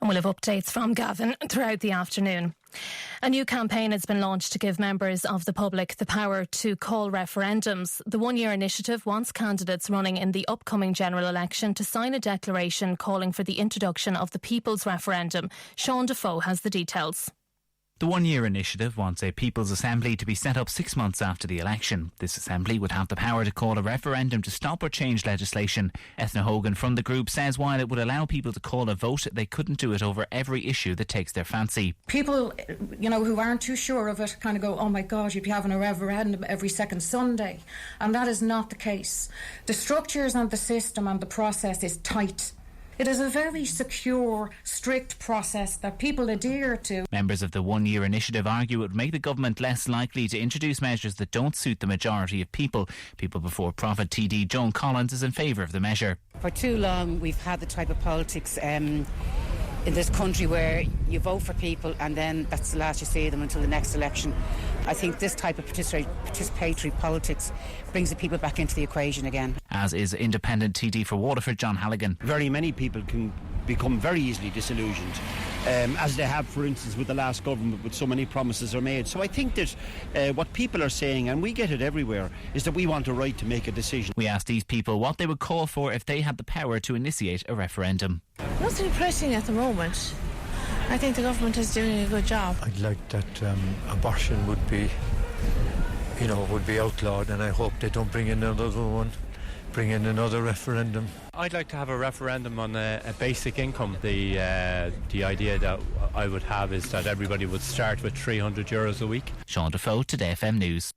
And we'll have updates from Gavin throughout the afternoon. A new campaign has been launched to give members of the public the power to call referendums. The one-year initiative wants candidates running in the upcoming general election to sign a declaration calling for the introduction of the People's Referendum. Sean Defoe has the details. The one-year initiative wants a People's Assembly to be set up 6 months after the election. This assembly would have the power to call a referendum to stop or change legislation. Ethna Hogan from the group says while it would allow people to call a vote, they couldn't do it over every issue that takes their fancy. People, who aren't too sure of it kind of go, oh my God, you'd be having a referendum every second Sunday. And that is not the case. The structures and the system and the process is tight. It is a very secure, strict process that people adhere to. Members of the one-year initiative argue it would make the government less likely to introduce measures that don't suit the majority of people. People Before Profit TD Joan Collins is in favour of the measure. For too long we've had the type of politics in this country where you vote for people and then that's the last you see of them until the next election. I think this type of participatory politics brings the people back into the equation again. As is independent TD for Waterford, John Halligan. Very many people can become very easily disillusioned, as they have, for instance, with the last government, with so many promises are made. So I think that what people are saying, and we get it everywhere, is that we want a right to make a decision. We asked these people what they would call for if they had the power to initiate a referendum. Nothing pressing at the moment. I think the government is doing a good job. I'd like that abortion would be outlawed, and I hope they don't bring in another referendum. I'd like to have a referendum on a basic income. The idea that I would have is that everybody would start with €300 a week. Sean Defoe, Today FM News.